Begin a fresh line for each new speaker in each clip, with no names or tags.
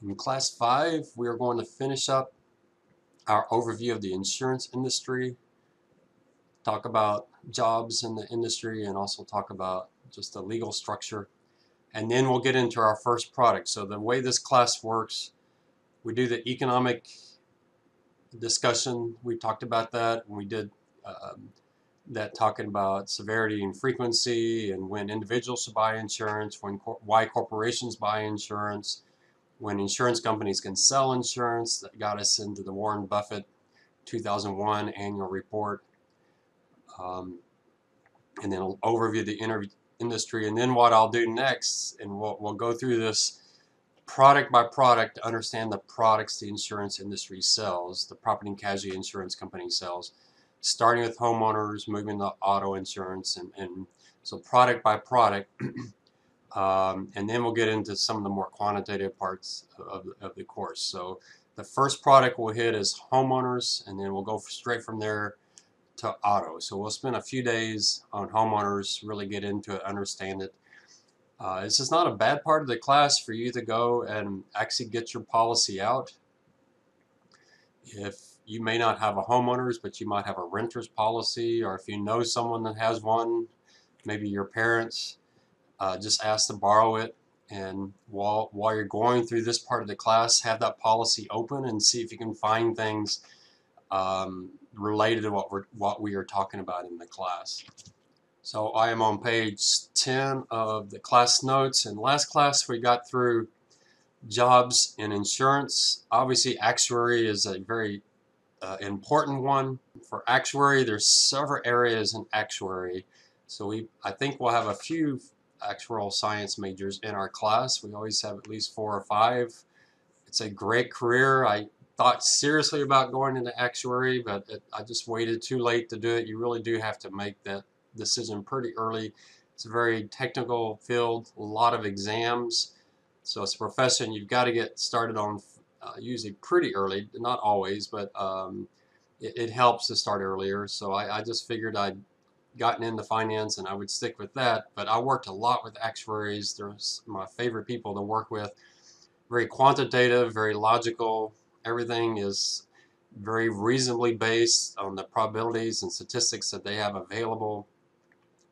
In Class 5, we are going to finish up our overview of the insurance industry, talk about jobs in the industry, and also talk about just the legal structure. And then we'll get into our first product. So the way this class works, we do the economic discussion. We talked about that, and we did that talking about severity and frequency, and when individuals should buy insurance, why corporations buy insurance, when insurance companies can sell insurance. That got us into the Warren Buffett 2001 annual report. And then I'll overview the industry. And then what I'll do next, and we'll go through this product by product to understand the products the insurance industry sells, the property and casualty insurance company sells, starting with homeowners, moving to auto insurance, and so product by product. And then we'll get into some of the more quantitative parts of the course. So the first product we'll hit is homeowners, and then we'll go straight from there to auto. So we'll spend a few days on homeowners, really get into it, understand it. This is not a bad part of the class for you to go and actually get your policy out. If you may not have a homeowners, but you might have a renter's policy, or if you know someone that has one, maybe your parents, just ask to borrow it. And while you're going through this part of the class, have that policy open and see if you can find things related to what we are talking about in the class. So I am on page 10 of the class notes. In last class we got through jobs in insurance. Obviously actuary is a very important one. For actuary, there's several areas in actuary. So I think we'll have a few actuarial science majors in our class. We always have at least 4 or 5. It's a great career. I thought seriously about going into actuary, but I just waited too late to do it. You really do have to make that decision pretty early. It's a very technical field, a lot of exams. So it's a profession you've got to get started on usually pretty early, not always, but it helps to start earlier. So I just figured I'd gotten into finance and I would stick with that. But I worked a lot with actuaries. They're my favorite people to work with. Very quantitative, very logical. Everything is very reasonably based on the probabilities and statistics that they have available.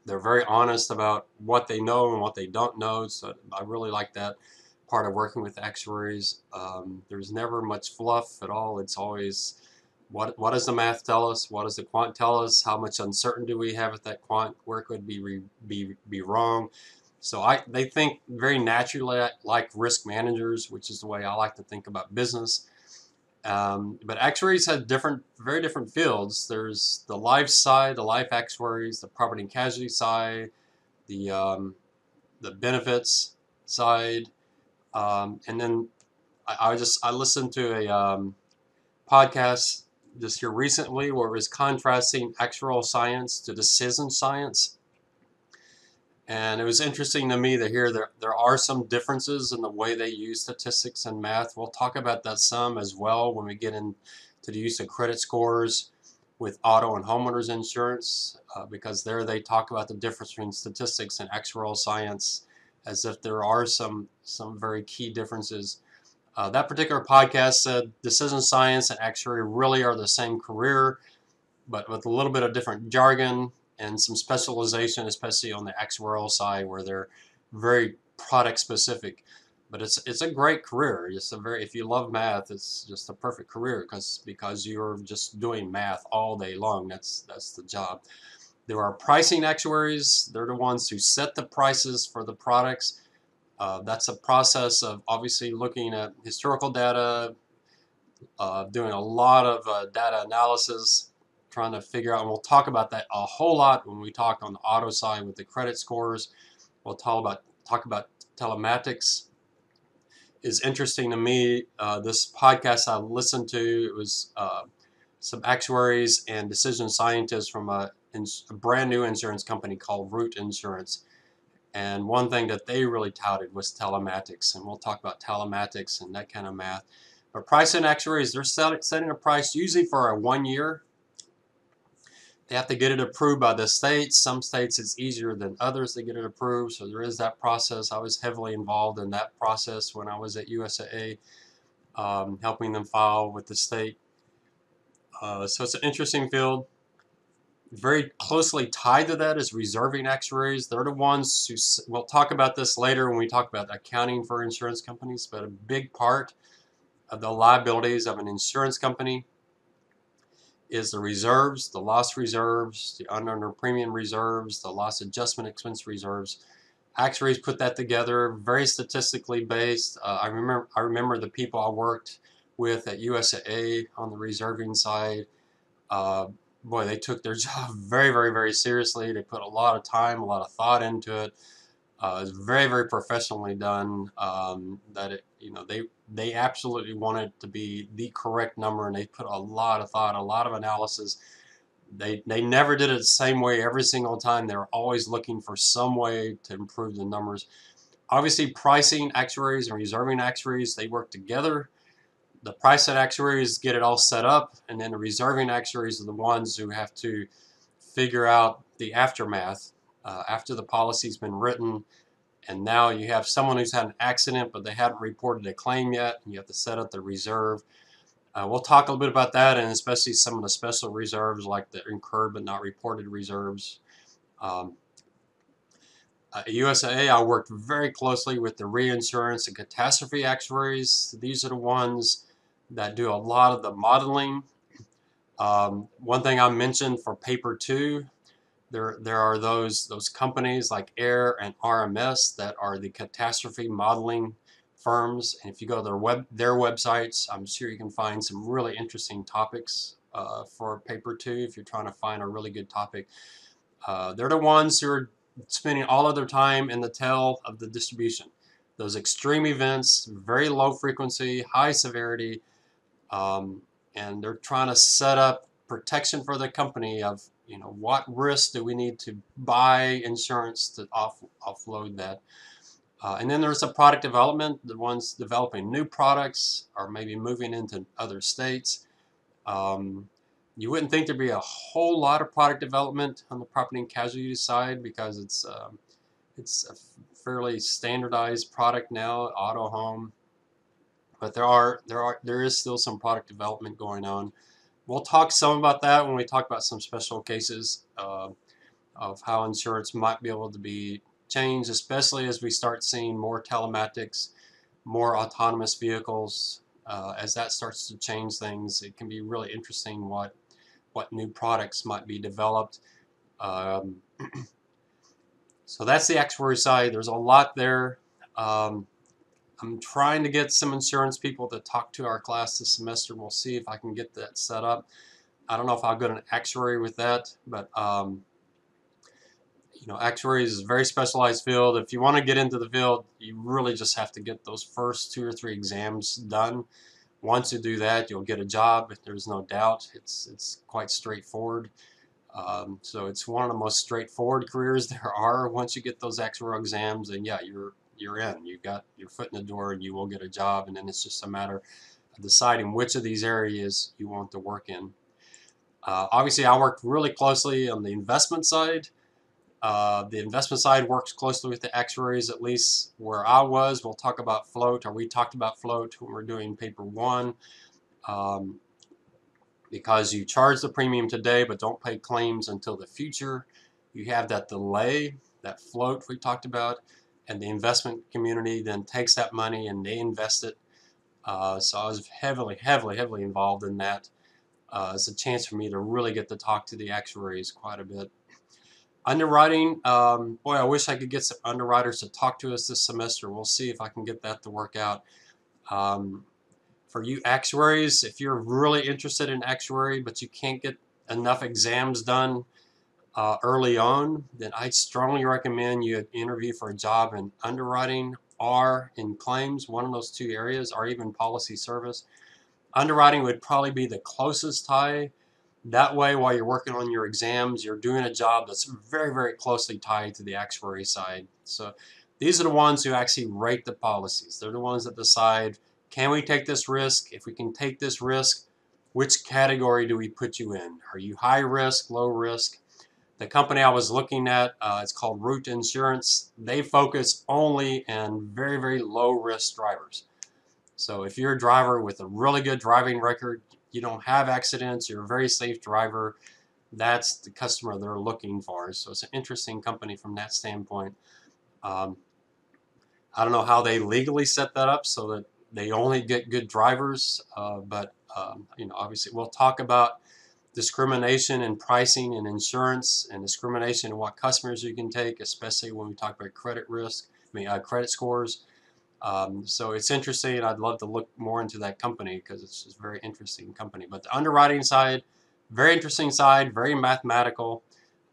They're very honest about what they know and what they don't know, so I really like that part of working with actuaries. There's never much fluff at all. It's always what does the math tell us? What does the quant tell us? How much uncertainty do we have with that quant? Where could be wrong? So they think very naturally like risk managers, which is the way I like to think about business. But actuaries have very different fields. There's the life side, the life actuaries, the property and casualty side, the benefits side, and then I listened to a podcast just here recently where it was contrasting actuarial science to decision science. And it was interesting to me to hear there are some differences in the way they use statistics and math. We'll talk about that some as well when we get into the use of credit scores with auto and homeowners insurance, because there they talk about the difference between statistics and actuarial science as if there are some very key differences. That particular podcast said decision science and actuary really are the same career, but with a little bit of different jargon and some specialization, especially on the actuarial side where they're very product specific. But it's a great career. If you love math, it's just a perfect career because you're just doing math all day long. That's the job. There are pricing actuaries. They're the ones who set the prices for the products. That's a process of obviously looking at historical data, doing a lot of data analysis, trying to figure out, and we'll talk about that a whole lot when we talk on the auto side with the credit scores. We'll talk about telematics. Is interesting to me. This podcast I listened to, it was some actuaries and decision scientists from a brand new insurance company called Root Insurance. And one thing that they really touted was telematics, and we'll talk about telematics and that kind of math. But pricing actuaries, they're setting a price usually for a 1 year. They have to get it approved by the states. Some states it's easier than others to get it approved, so there is that process. I was heavily involved in that process when I was at UTSA. helping them file with the state. So it's an interesting field. Very closely tied to that is reserving actuaries. They're the ones who, we'll talk about this later when we talk about accounting for insurance companies, but a big part of the liabilities of an insurance company is the reserves, the loss reserves, the unearned premium reserves, the loss adjustment expense reserves. Actuaries put that together, very statistically based. I remember the people I worked with at UTSA on the reserving side. Uh, Boy, they took their job very, very, very seriously. They put a lot of time, a lot of thought into it. It was very, very professionally done. That it, they absolutely wanted it to be the correct number, and they put a lot of thought, a lot of analysis. They never did it the same way every single time. They were always looking for some way to improve the numbers. Obviously, pricing actuaries and reserving actuaries, they work together. The price set actuaries get it all set up, and then the reserving actuaries are the ones who have to figure out the aftermath after the policy's been written, and now you have someone who's had an accident but they haven't reported a claim yet, and you have to set up the reserve. We'll talk a little bit about that, and especially some of the special reserves like the incurred but not reported reserves. At USAA, I worked very closely with the reinsurance and catastrophe actuaries. These are the ones that do a lot of the modeling. One thing I mentioned for paper 2, there are those companies like AIR and RMS that are the catastrophe modeling firms, and if you go to their websites, I'm sure you can find some really interesting topics for paper 2 if you're trying to find a really good topic. They're the ones who are spending all of their time in the tail of the distribution. Those extreme events, very low frequency, high severity, and they're trying to set up protection for the company of, what risk do we need to buy insurance to offload that. And then there's the product development, the ones developing new products or maybe moving into other states. You wouldn't think there'd be a whole lot of product development on the property and casualty side because it's a fairly standardized product now, auto home. But there is still some product development going on. We'll talk some about that when we talk about some special cases of how insurance might be able to be changed, especially as we start seeing more telematics, more autonomous vehicles. As that starts to change things, it can be really interesting what new products might be developed. So that's the actuary side. There's a lot there. I'm trying to get some insurance people to talk to our class this semester. We'll see if I can get that set up. I don't know if I'll go to an actuary with that, but actuary is a very specialized field. If you want to get into the field, you really just have to get those first 2 or 3 exams done. Once you do that, you'll get a job. There's no doubt. It's quite straightforward. So it's one of the most straightforward careers there are. Once you get those actuarial exams, and yeah, you're in. You got your foot in the door, and you will get a job. And then it's just a matter of deciding which of these areas you want to work in. Obviously, I worked really closely on the investment side. The investment side works closely with the actuaries, at least where I was. We'll talk about float, or we talked about float when we're doing paper 1. Because you charge the premium today but don't pay claims until the future, you have that delay, that float we talked about, and the investment community then takes that money and they invest it. So I was heavily involved in that. It's a chance for me to really get to talk to the actuaries quite a bit. Underwriting, boy, I wish I could get some underwriters to talk to us this semester. We'll see if I can get that to work out. For you actuaries, if you're really interested in actuary but you can't get enough exams done early on, then I'd strongly recommend you interview for a job in underwriting or in claims, one of those 2 areas, or even policy service. Underwriting would probably be the closest tie. That way, while you're working on your exams, you're doing a job that's very, very closely tied to the actuary side. So these are the ones who actually rate the policies. They're the ones that decide, can we take this risk? If we can take this risk, which category do we put you in? Are you high risk, low risk? The company I was looking at, it's called Root Insurance. They focus only on very, very low risk drivers. So if you're a driver with a really good driving record, you don't have accidents, you're a very safe driver, that's the customer they're looking for. So it's an interesting company from that standpoint. Um, I don't know how they legally set that up so that they only get good drivers, but you know, obviously we'll talk about discrimination in pricing and insurance, and discrimination in what customers you can take, especially when we talk about credit risk, credit scores. So it's interesting. I'd love to look more into that company because it's just a very interesting company. But the underwriting side, very interesting side, very mathematical.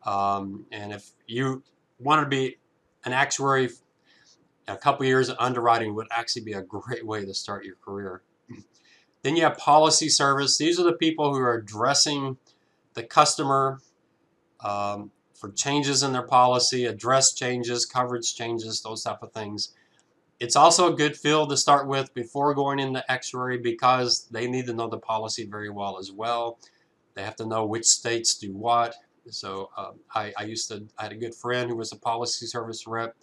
And if you want to be an actuary, a couple years of underwriting would actually be a great way to start your career. Then you have policy service. These are the people who are addressing the customer for changes in their policy, address changes, coverage changes, those type of things. It's also a good field to start with before going into actuary because they need to know the policy very well as well. They have to know which states do what. So I had a good friend who was a policy service rep.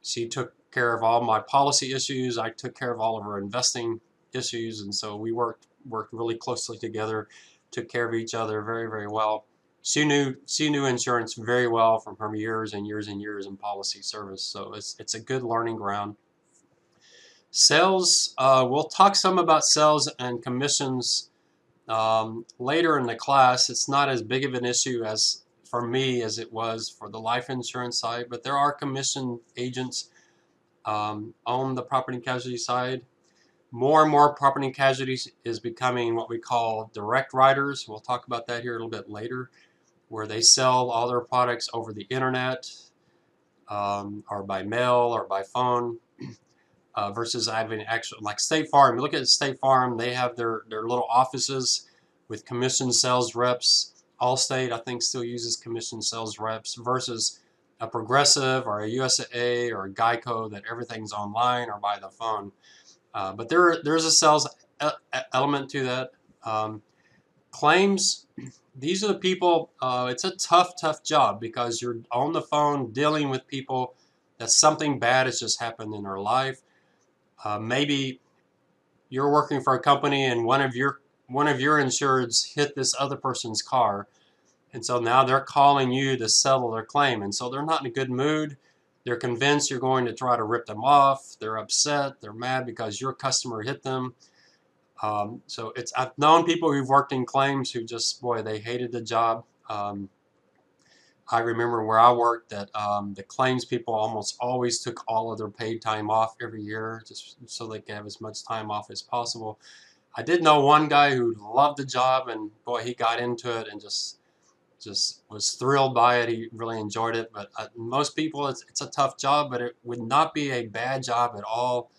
She took care of all my policy issues. I took care of all of her investing issues, and so we worked really closely together, took care of each other very, very well. She knew insurance very well from her years and years and years in policy service. So it's a good learning ground. Sales, we'll talk some about sales and commissions later in the class. It's not as big of an issue as for me as it was for the life insurance side, but there are commission agents on the property and casualty side. More and more property and casualty is becoming what we call direct writers. We'll talk about that here a little bit later, where they sell all their products over the internet or by mail or by phone. Versus having actual, like State Farm. You look at State Farm, they have their little offices with commission sales reps. Allstate, I think, still uses commission sales reps versus a Progressive or a UTSA or a Geico that everything's online or by the phone. But there's a sales element to that. Claims, these are the people, it's a tough job because you're on the phone dealing with people that something bad has just happened in their life. Maybe you're working for a company and one of your insureds hit this other person's car, and so now they're calling you to settle their claim, and so they're not in a good mood. They're convinced you're going to try to rip them off. They're upset. They're mad because your customer hit them. So I've known people who've worked in claims who just, boy, they hated the job. I remember where I worked that the claims people almost always took all of their paid time off every year just so they could have as much time off as possible. I did know one guy who loved the job, and boy, he got into it and just was thrilled by it. He really enjoyed it. But most people, it's a tough job, but it would not be a bad job at all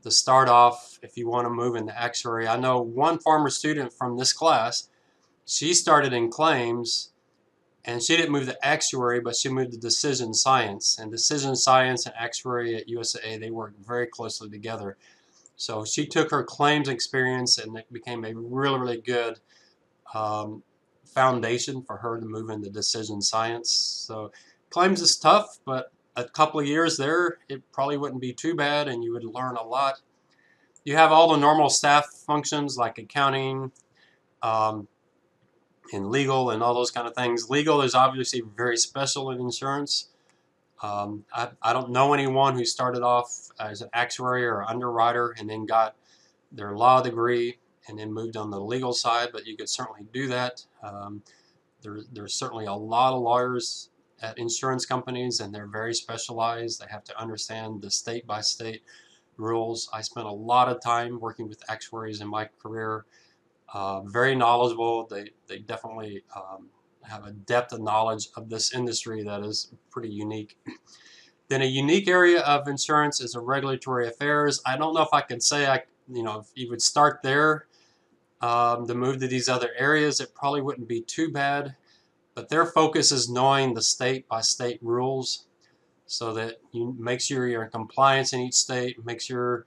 to start off if you want to move into actuary. I know one former student from this class, she started in claims, and she didn't move to actuary, but she moved to decision science. And decision science and actuary at UTSA, they work very closely together. So she took her claims experience, and it became a really, really good foundation for her to move into decision science. So claims is tough, but a couple of years there, it probably wouldn't be too bad, and you would learn a lot. You have all the normal staff functions like accounting, and legal and all those kind of things. Legal is obviously very special in insurance. I don't know anyone who started off as an actuary or underwriter and then got their law degree and then moved on the legal side, but you could certainly do that. There's certainly a lot of lawyers at insurance companies, and they're very specialized. They have to understand the state-by-state rules. I spent a lot of time working with actuaries in my career. Very knowledgeable. They definitely have a depth of knowledge of this industry that is pretty unique. Then a unique area of insurance is a regulatory affairs. I don't know if I could say if you would start there to move to these other areas, it probably wouldn't be too bad. But their focus is knowing the state-by-state rules so that you make sure you're in compliance in each state, make sure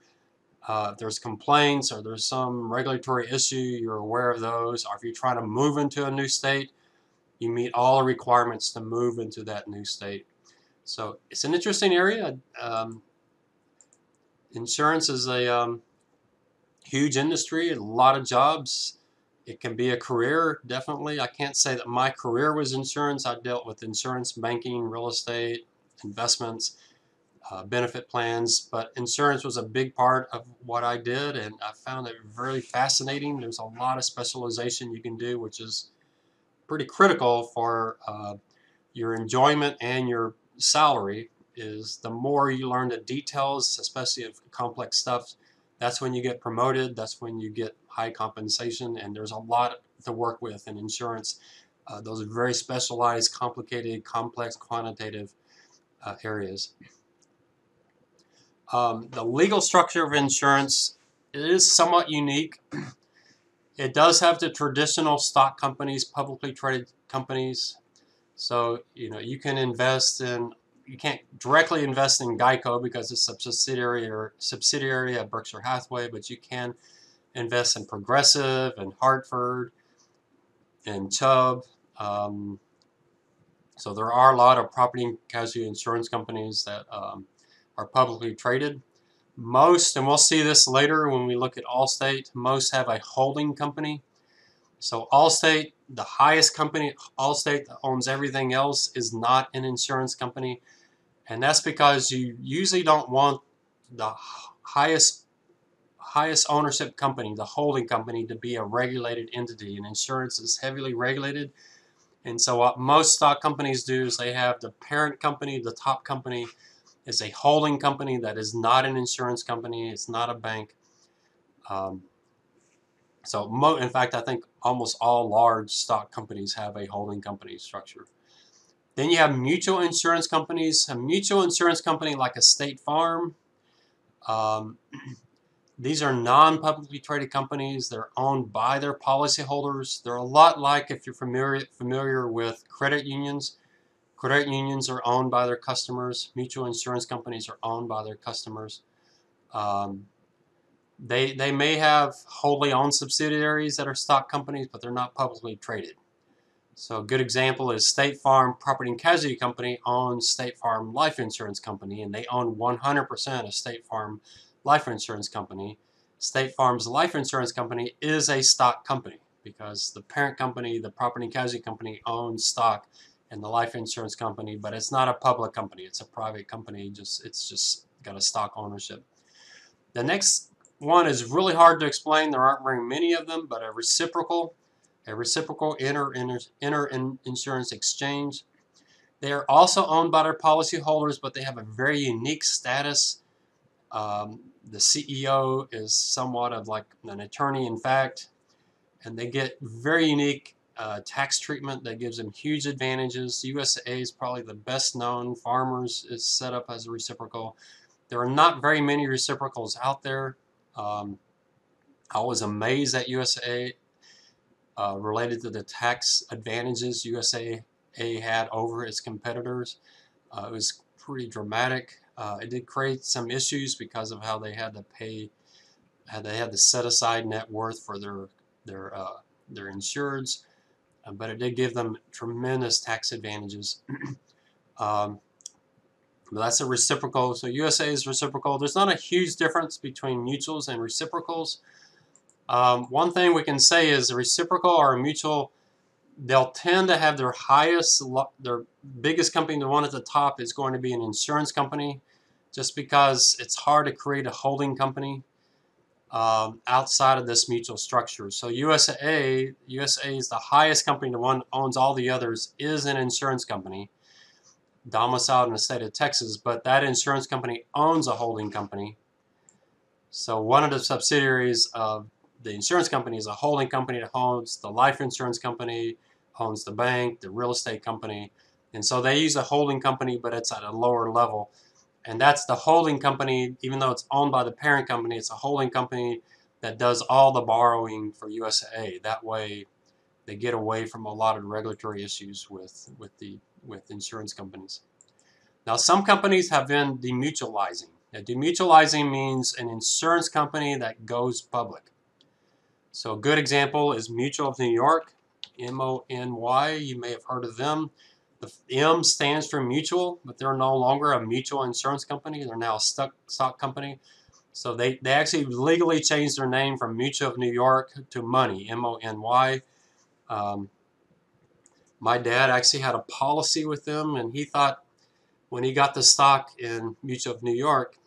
if there's complaints or there's some regulatory issue, you're aware of those. Or if you're trying to move into a new state, you meet all the requirements to move into that new state. So it's an interesting area. Insurance is Huge industry, a lot of jobs. It can be a career, definitely. I can't say that my career was insurance. I dealt with insurance, banking, real estate, investments, benefit plans, but insurance was a big part of what I did, and I found it very fascinating. There's a lot of specialization you can do, which is pretty critical for your enjoyment and your salary. Is the more you learn the details, especially of complex stuff, that's when you get promoted, that's when you get high compensation, and there's a lot to work with in insurance. Those are very specialized, complicated, complex, quantitative areas. The legal structure of insurance is somewhat unique. It does have the traditional stock companies, publicly traded companies. So, you can invest in, you can't directly invest in Geico because it's a subsidiary of Berkshire Hathaway, but you can invest in Progressive and Hartford and Chubb. So there are a lot of property and casualty insurance companies that are publicly traded. Most, and we'll see this later when we look at Allstate, most have a holding company. So Allstate, the highest company, Allstate that owns everything else, is not an insurance company. And that's because you usually don't want the highest ownership company, the holding company, to be a regulated entity. And insurance is heavily regulated. And so what most stock companies do is they have the parent company, the top company, is a holding company that is not an insurance company. It's not a bank. In fact, I think almost all large stock companies have a holding company structure. Then you have mutual insurance companies. A mutual insurance company like a State Farm, these are non-publicly traded companies. They're owned by their policyholders. They're a lot like, if you're familiar with credit unions. Credit unions are owned by their customers. Mutual insurance companies are owned by their customers. They may have wholly owned subsidiaries that are stock companies, but they're not publicly traded. So a good example is State Farm Property and Casualty Company owns State Farm Life Insurance Company, and they own 100% of State Farm Life Insurance Company. State Farm's Life Insurance Company is a stock company because the parent company, the Property and Casualty Company, owns stock in the life insurance company, but it's not a public company. It's a private company. It's just got a stock ownership. The next one is really hard to explain. There aren't very many of them, but a reciprocal inter-insurance exchange. They are also owned by their policyholders, but they have a very unique status. The CEO is somewhat of like an attorney in fact, and they get very unique tax treatment that gives them huge advantages. USAA is probably the best known. Farmers is set up as a reciprocal. There are not very many reciprocals out there. I was amazed at USAA related to the tax advantages USAA had over its competitors. It was pretty dramatic. It did create some issues because of how they had to pay, how they had to set aside net worth for their insureds, but it did give them tremendous tax advantages. But that's a reciprocal. So USAA is reciprocal. There's not a huge difference between mutuals and reciprocals. One thing we can say is a reciprocal or a mutual, they'll tend to have their biggest company, the one at the top, is going to be an insurance company, just because it's hard to create a holding company outside of this mutual structure. So USAA is the highest company, the one owns all the others, is an insurance company domiciled in the state of Texas, but that insurance company owns a holding company. So one of the subsidiaries of the insurance company is a holding company that owns the life insurance company, owns the bank, the real estate company. And so they use a holding company, but it's at a lower level. And that's the holding company, even though it's owned by the parent company, it's a holding company that does all the borrowing for USAA. That way they get away from a lot of regulatory issues with insurance companies. Now, some companies have been demutualizing. Now, demutualizing means an insurance company that goes public. So a good example is Mutual of New York, M-O-N-Y. You may have heard of them. The M stands for mutual, but they're no longer a mutual insurance company. They're now a stock company. So they actually legally changed their name from Mutual of New York to Money, M-O-N-Y. My dad actually had a policy with them, and he thought when he got the stock in Mutual of New York,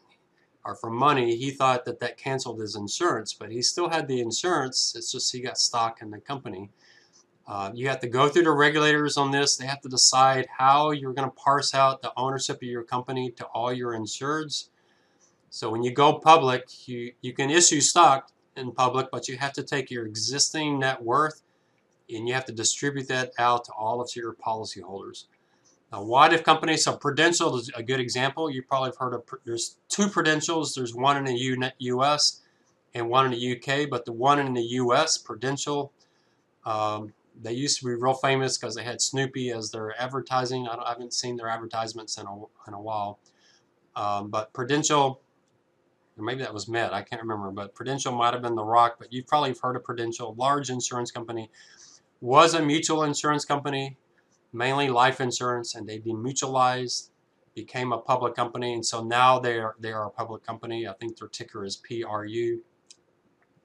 or from Money, he thought that that canceled his insurance, but he still had the insurance. It's just he got stock in the company. You have to go through the regulators on this. They have to decide how you're going to parse out the ownership of your company to all your insureds. So when you go public, you can issue stock in public, but you have to take your existing net worth and you have to distribute that out to all of your policyholders. Now, what if companies, so Prudential is a good example. You probably have heard of, there's two Prudentials. There's one in the US and one in the UK, but the one in the US, Prudential, they used to be real famous because they had Snoopy as their advertising. I haven't seen their advertisements in a while. But Prudential, or maybe that was Met, I can't remember, but Prudential might have been The Rock, but you've probably heard of Prudential, large insurance company, was a mutual insurance company, mainly life insurance, and they demutualized, became a public company, and so now they are a public company. I think their ticker is PRU.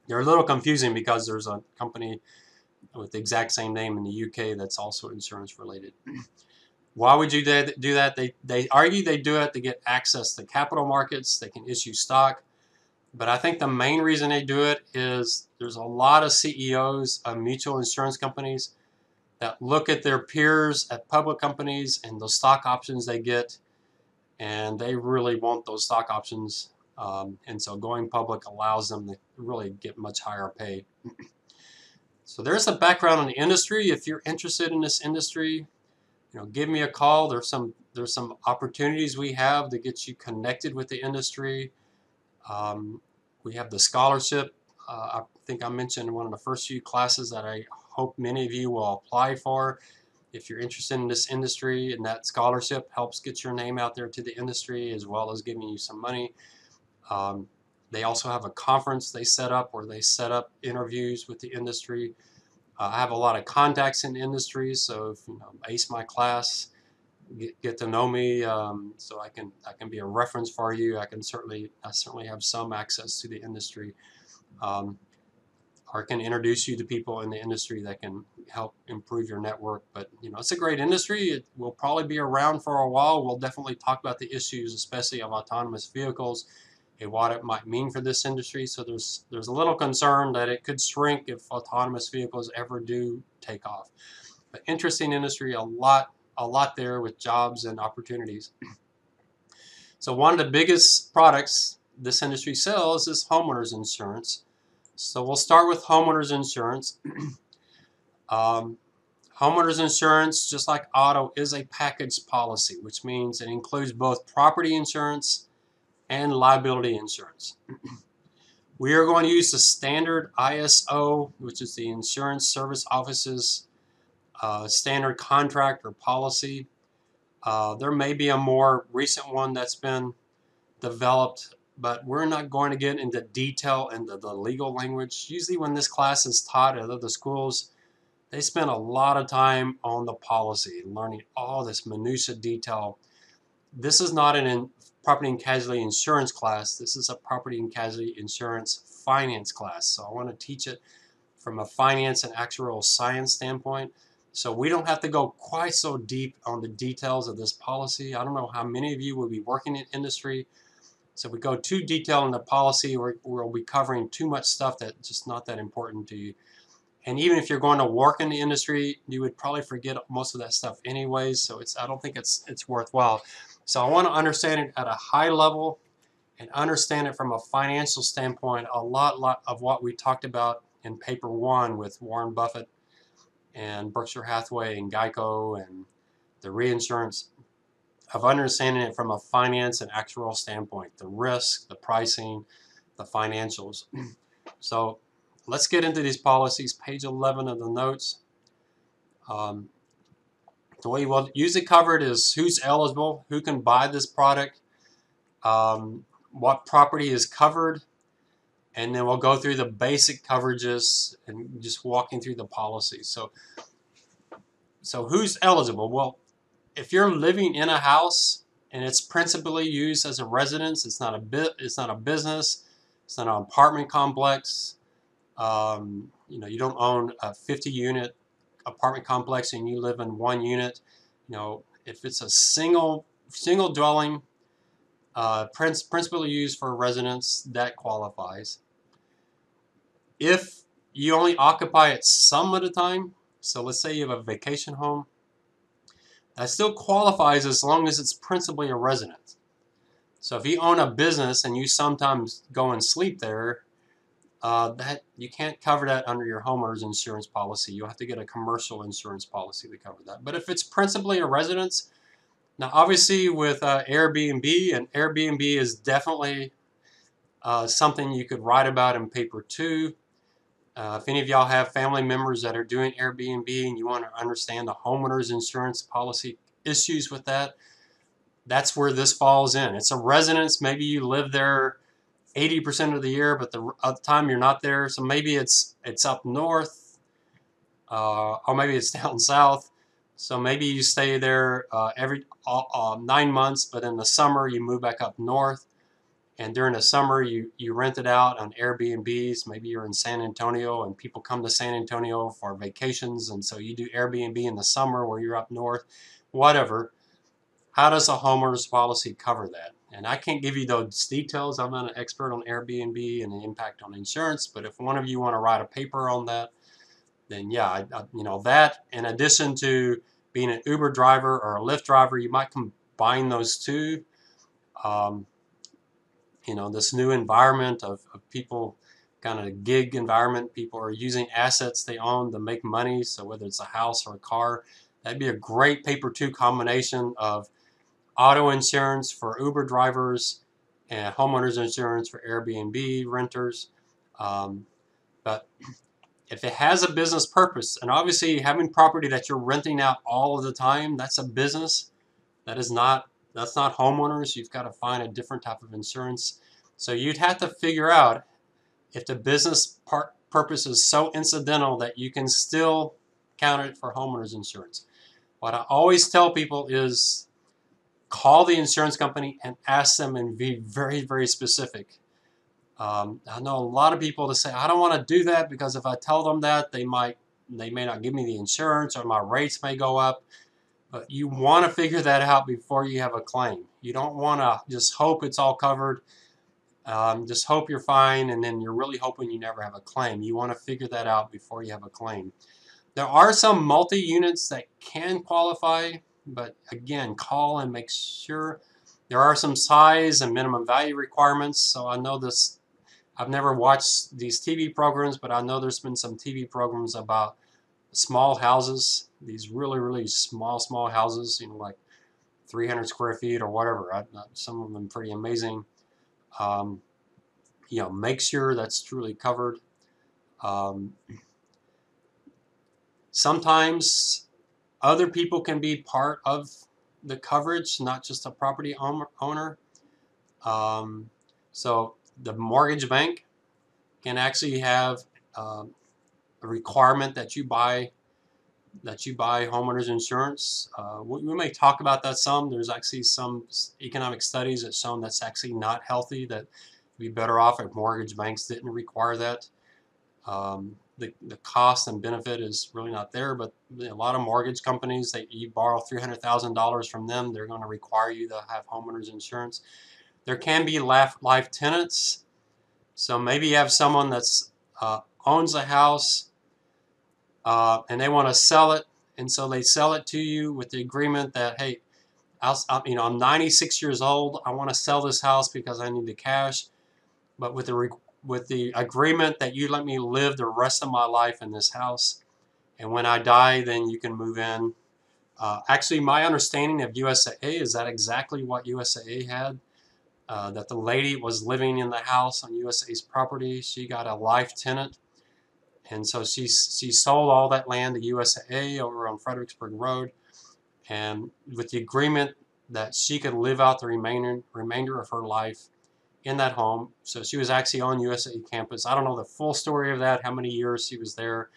They're a little confusing because there's a company with the exact same name in the UK that's also insurance related. Why would you do that? They argue they do it to get access to capital markets. They can issue stock. But I think the main reason they do it is there's a lot of CEOs of mutual insurance companies that look at their peers at public companies and the stock options they get, and they really want those stock options. And so going public allows them to really get much higher pay. So there's a background on the industry. If you're interested in this industry, give me a call. There's some opportunities we have to get you connected with the industry. We have the scholarship. I think I mentioned in one of the first few classes that I hope many of you will apply for if you're interested in this industry, and that scholarship helps get your name out there to the industry as well as giving you some money. They also have a conference they set up where they set up interviews with the industry. I have a lot of contacts in the industry, so if ace my class, get to know me, so I can be a reference for you. I certainly have some access to the industry, or can introduce you to people in the industry that can help improve your network. But it's a great industry. It will probably be around for a while. We'll definitely talk about the issues, especially of autonomous vehicles and what it might mean for this industry. So there's a little concern that it could shrink if autonomous vehicles ever do take off. But interesting industry, a lot there with jobs and opportunities. So one of the biggest products this industry sells is homeowners insurance. So we'll start with homeowners insurance. Homeowners insurance, just like auto, is a package policy, which means it includes both property insurance and liability insurance. We are going to use the standard ISO, which is the Insurance Service Office's standard contract or policy. There may be a more recent one that's been developed, but we're not going to get into detail into the legal language. Usually when this class is taught at other schools, they spend a lot of time on the policy and learning all this minutia detail. This is not an property and casualty insurance class. This is a property and casualty insurance finance class. So I want to teach it from a finance and actuarial science standpoint. So we don't have to go quite so deep on the details of this policy. I don't know how many of you will be working in industry. So if we go too detailed in the policy, we'll be covering too much stuff that's just not that important to you. And even if you're going to work in the industry, you would probably forget most of that stuff anyways. So I don't think it's worthwhile. So I want to understand it at a high level and understand it from a financial standpoint. A lot of what we talked about in paper 1 with Warren Buffett and Berkshire Hathaway and Geico and the reinsurance, of understanding it from a finance and actuarial standpoint, the risk, the pricing, the financials. So let's get into these policies. Page 11 of the notes. The way we'll use it covered is who's eligible, who can buy this product, what property is covered, and then we'll go through the basic coverages and just walking through the policy. So who's eligible? Well, if you're living in a house and it's principally used as a residence, it's not a business, It's not an apartment complex. You don't own a 50-unit apartment complex and you live in one unit. If it's a single dwelling, principally used for residence, that qualifies. If you only occupy it some at a time, so let's say you have a vacation home, that still qualifies as long as it's principally a residence. So if you own a business and you sometimes go and sleep there, that you can't cover that under your homeowner's insurance policy. You'll have to get a commercial insurance policy to cover that. But if it's principally a residence, now obviously with Airbnb, and Airbnb is definitely something you could write about in paper 2. If any of y'all have family members that are doing Airbnb and you want to understand the homeowner's insurance policy issues with that, that's where this falls in. It's a residence. Maybe you live there 80% of the year, but the other time you're not there. So maybe it's up north, or maybe it's down south. So maybe you stay there every 9 months, but in the summer you move back up north. And during the summer you rent it out on Airbnbs. Maybe you're in San Antonio and people come to San Antonio for vacations, and so you do Airbnb in the summer where you're up north, whatever. How does a homeowner's policy cover that? And I can't give you those details. I'm not an expert on Airbnb and the impact on insurance, but if one of you want to write a paper on that, then yeah, that in addition to being an Uber driver or a Lyft driver, you might combine those two. This new environment of people, kind of a gig environment, people are using assets they own to make money. So whether it's a house or a car, that'd be a great paper 2 combination of auto insurance for Uber drivers and homeowners insurance for Airbnb renters. But if it has a business purpose, and obviously having property that you're renting out all of the time, that's a business. That's not homeowners. You've got to find a different type of insurance. So you'd have to figure out if the business purpose is so incidental that you can still count it for homeowners insurance. What I always tell people is call the insurance company and ask them and be very, very specific. I know a lot of people that say, I don't want to do that because if I tell them that, they may not give me the insurance or my rates may go up. But you want to figure that out before you have a claim. You don't want to just hope it's all covered, just hope you're fine, and then you're really hoping you never have a claim. You want to figure that out before you have a claim. There are some multi-units that can qualify, but again, call and make sure. There are some size and minimum value requirements. So I know this, I've never watched these TV programs, but I know there's been some TV programs about small houses, these really, really small houses, like 300 square feet or whatever. Some of them pretty amazing. Make sure that's truly covered. Sometimes other people can be part of the coverage, not just a property owner. So the mortgage bank can actually have a requirement that you buy homeowners insurance. We may talk about that some. There's actually some economic studies that show that's actually not healthy, that you'd be better off if mortgage banks didn't require that. The cost and benefit is really not there, but a lot of mortgage companies, that you borrow $300,000 from them, they're going to require you to have homeowners insurance. There can be life tenants. So maybe you have someone that's owns a house and they want to sell it, and so they sell it to you with the agreement that, hey, I'm 96 years old, I want to sell this house because I need the cash, but with the agreement that you let me live the rest of my life in this house, and when I die, then you can move in. Actually, my understanding of USAA is that exactly what USAA had. That the lady was living in the house on USAA's property. She got a life tenant, and so she sold all that land to USAA over on Fredericksburg Road, and with the agreement that she could live out the remainder of her life in that home. So she was actually on USAA campus. I don't know the full story of that, how many years she was there.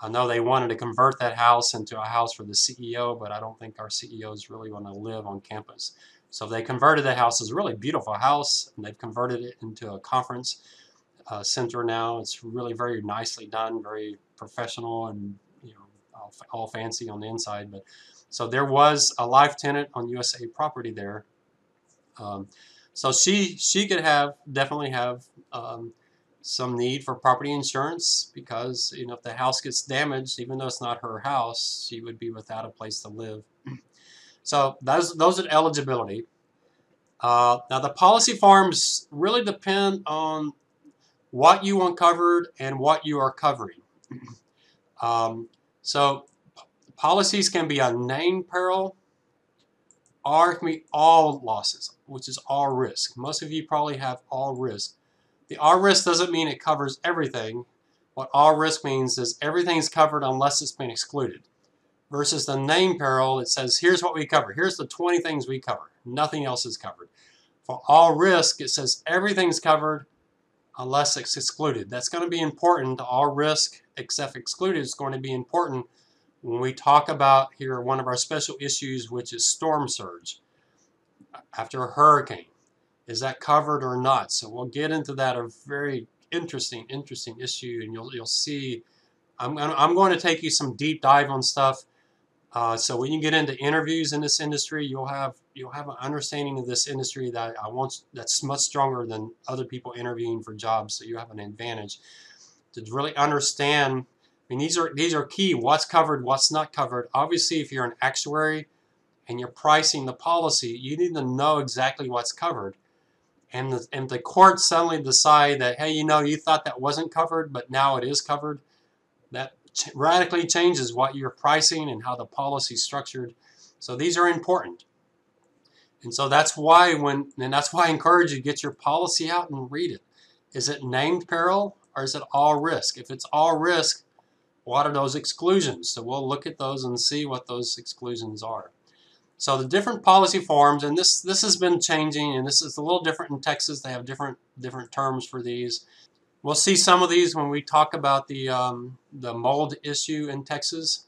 I know they wanted to convert that house into a house for the CEO, but I don't think our CEOs really want to live on campus. So they converted the house. It's a really beautiful house, and they've converted it into a conference center now. It's really very nicely done, very professional, and all fancy on the inside. But so there was a live tenant on USA property there. So she could definitely have some need for property insurance, because if the house gets damaged, even though it's not her house, she would be without a place to live. So those are eligibility. Now the policy forms really depend on what you want covered and what you are covering. So policies can be a named peril, or it can be all losses, which is all risk. Most of you probably have all risk. The all risk doesn't mean it covers everything. What all risk means is everything's covered unless it's been excluded. Versus the named peril, it says, here's what we cover. Here's the 20 things we cover. Nothing else is covered. For all risk, it says everything's covered unless it's excluded. That's going to be important. All risk except excluded is going to be important when we talk about here one of our special issues, which is storm surge after a hurricane. Is that covered or not? So we'll get into that, a very interesting issue, and you'll see. I'm going to take you some deep dive on stuff. So when you get into interviews in this industry, you'll have an understanding of this industry that's much stronger than other people interviewing for jobs. So you have an advantage to really understand. I mean, these are key. What's covered, what's not covered. Obviously, if you're an actuary and you're pricing the policy, you need to know exactly what's covered. And the court suddenly decide that, hey, you thought that wasn't covered, but now it is covered. That radically changes what you're pricing and how the policy is structured. So these are important. And so that's why I encourage you to get your policy out and read it. Is it named peril or is it all risk? If it's all risk, what are those exclusions? So we'll look at those and see what those exclusions are. So the different policy forms, and this has been changing, and this is a little different in Texas. They have different terms for these. We'll see some of these when we talk about the mold issue in Texas.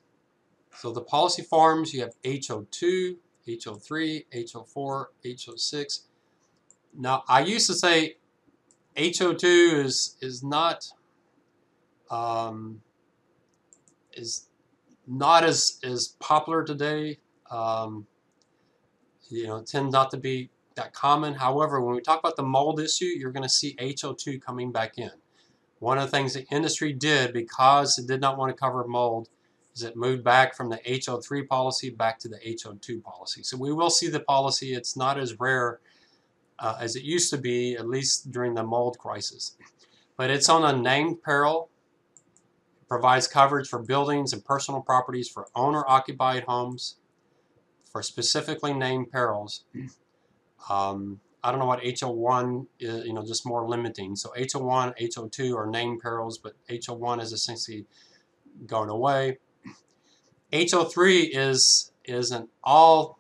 So the policy forms, you have HO2, HO3, HO4, HO6. Now I used to say HO2 is not as popular today. Tend not to be that common. However, when we talk about the mold issue, you're going to see HO2 coming back in. One of the things the industry did, because it did not want to cover mold, is it moved back from the HO3 policy back to the HO2 policy. So we will see the policy. It's not as rare as it used to be, at least during the mold crisis. But it's on a named peril. It provides coverage for buildings and personal properties for owner-occupied homes for specifically named perils. I don't know what HO1 is, just more limiting. So HO1, HO2 are named perils, but HO1 is essentially going away. HO3 is an all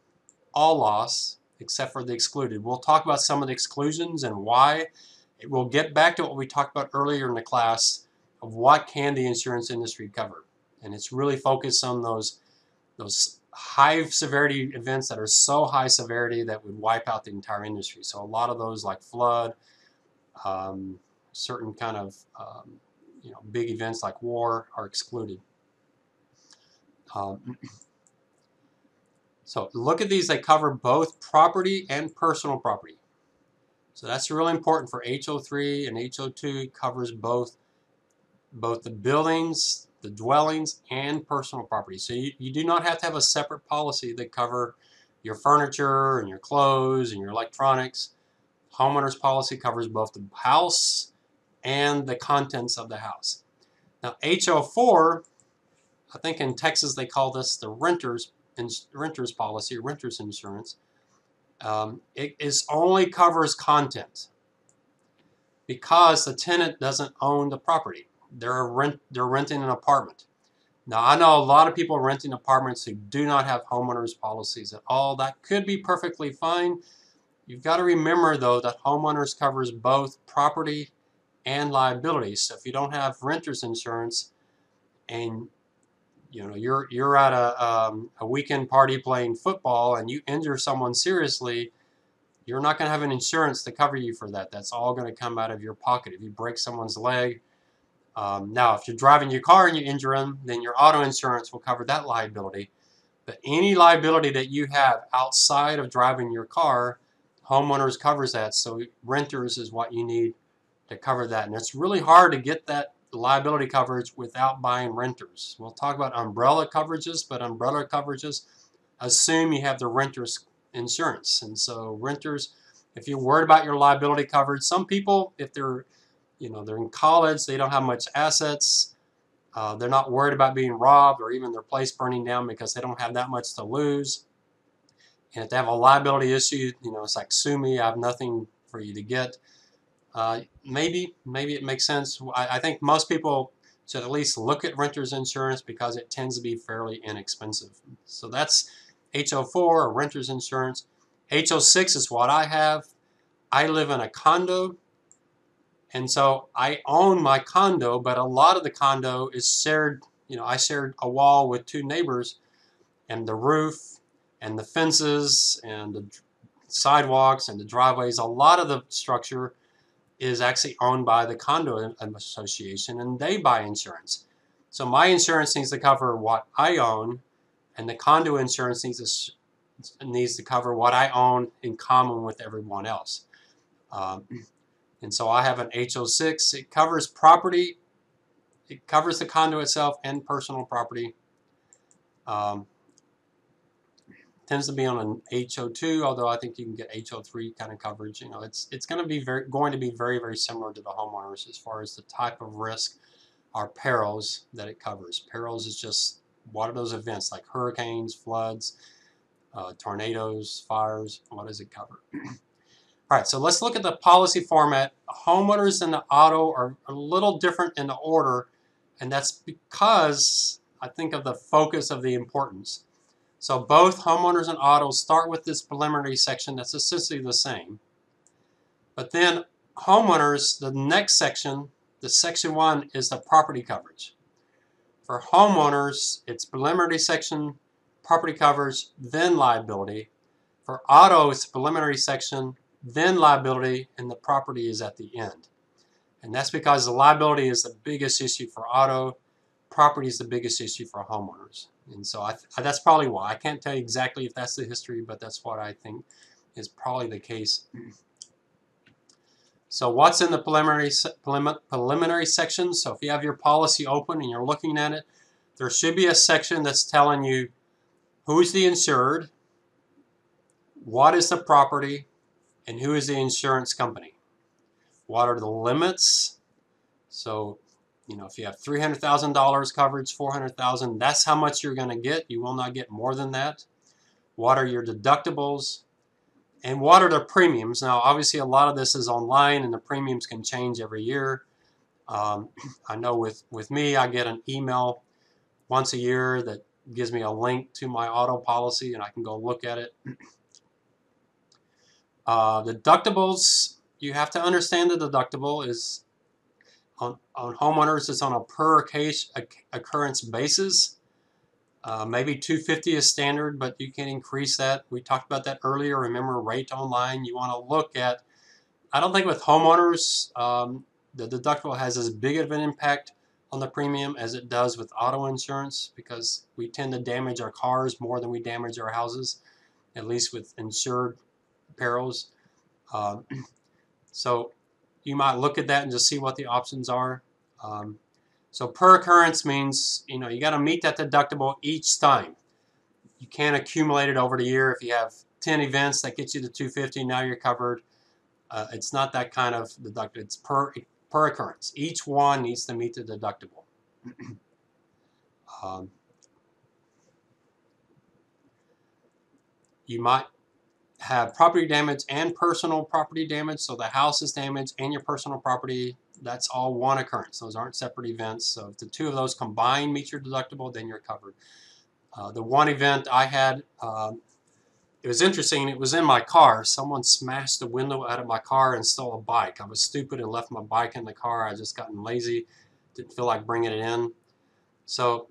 loss except for the excluded. We'll talk about some of the exclusions and why. We'll get back to what we talked about earlier in the class of what can the insurance industry cover. And it's really focused on those high severity events that are so high severity that would wipe out the entire industry. So a lot of those, like flood, certain kind of big events like war, are excluded. So look at these. They cover both property and personal property. So that's really important for HO3 and HO2. It covers both the buildings, the dwellings, and personal property. So you do not have to have a separate policy that cover your furniture and your clothes and your electronics. Homeowners policy covers both the house and the contents of the house. Now HO4, I think in Texas they call this the renter's policy, renter's insurance. It only covers content because the tenant doesn't own the property. They're renting an apartment. Now I know a lot of people renting apartments who do not have homeowners policies at all. That could be perfectly fine. You've got to remember though that homeowners covers both property and liability. So if you don't have renter's insurance and you're at a weekend party playing football and you injure someone seriously, you're not going to have an insurance to cover you for that. That's all going to come out of your pocket. If you break someone's leg, now if you're driving your car and you injure them, then your auto insurance will cover that liability. But any liability that you have outside of driving your car, homeowners covers that. So renters is what you need to cover that. And it's really hard to get that liability coverage without buying renters. We'll talk about umbrella coverages, but umbrella coverages assume you have the renter's insurance. And so renters, if you're worried about your liability coverage, some people, if they're in college, they don't have much assets, they're not worried about being robbed or even their place burning down because they don't have that much to lose. And if they have a liability issue, it's like, sue me, I have nothing for you to get. Maybe it makes sense. I think most people should at least look at renter's insurance because it tends to be fairly inexpensive. So that's HO4 or renter's insurance. HO6 is what I have. I live in a condo. And so I own my condo, but a lot of the condo is shared. I shared a wall with two neighbors, and the roof and the fences and the sidewalks and the driveways, a lot of the structure is actually owned by the condo association, and they buy insurance. So my insurance needs to cover what I own, and the condo insurance needs to cover what I own in common with everyone else. And so I have an HO6. It covers property. It covers the condo itself and personal property. Tends to be on an HO2, although I think you can get HO3 kind of coverage. It's going to be very, very similar to the homeowners as far as the type of risk or perils that it covers. Perils is just what are those events like hurricanes, floods, tornadoes, fires. What does it cover? All right, so let's look at the policy format. Homeowners and the auto are a little different in the order, and that's because I think of the focus of the importance. So both homeowners and auto start with this preliminary section that's essentially the same. But then homeowners, the next section, the section 1, is the property coverage. For homeowners, it's preliminary section, property coverage, then liability. For auto, it's preliminary section, then liability, and the property is at the end. And that's because the liability is the biggest issue for auto, property is the biggest issue for homeowners. And so that's probably why. I can't tell you exactly if that's the history, but that's what I think is probably the case. So what's in the preliminary section? So if you have your policy open and you're looking at it, there should be a section that's telling you who's the insured, what is the property, and who is the insurance company. What are the limits? So, if you have $300,000 coverage, $400,000, that's how much you're going to get. You will not get more than that. What are your deductibles? And what are the premiums? Now, obviously, a lot of this is online, and the premiums can change every year. I know with me, I get an email once a year that gives me a link to my auto policy, and I can go look at it. Deductibles, you have to understand the deductible is on homeowners, it's on a per case occurrence basis. Maybe $250 is standard, but you can increase that. We talked about that earlier. Remember, rate online. You want to look at, I don't think with homeowners, the deductible has as big of an impact on the premium as it does with auto insurance, because we tend to damage our cars more than we damage our houses, at least with insured perils. So you might look at that and just see what the options are. So per occurrence means, you got to meet that deductible each time. You can't accumulate it over the year. If you have 10 events that get you to $250, now you're covered. It's not that kind of deductible. It's per occurrence. Each one needs to meet the deductible. You might have property damage and personal property damage. So the house is damaged and your personal property, that's all one occurrence. Those aren't separate events. So if the two of those combined meet your deductible, then you're covered. The one event I had, it was interesting. It was in my car. Someone smashed the window out of my car and stole a bike. I was stupid and left my bike in the car. I just gotten lazy. Didn't feel like bringing it in. So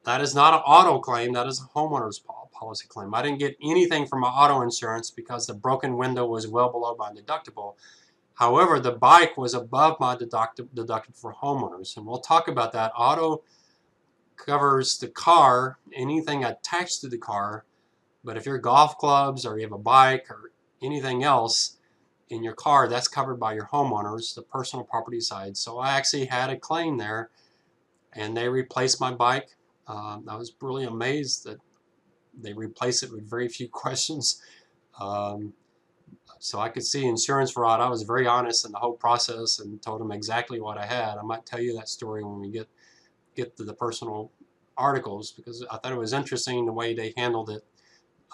that is not an auto claim. That is a homeowner's policy claim. I didn't get anything from my auto insurance because the broken window was well below my deductible. However, the bike was above my deductible for homeowners, and we'll talk about that. Auto covers the car, anything attached to the car, but if you're golf clubs or you have a bike or anything else in your car, that's covered by your homeowners, the personal property side. So I actually had a claim there, and they replaced my bike. I was really amazed that they replaced it with very few questions. So I could see insurance fraud. I was very honest in the whole process and told them exactly what I had. I might tell you that story when we get to the personal articles, because I thought it was interesting the way they handled it.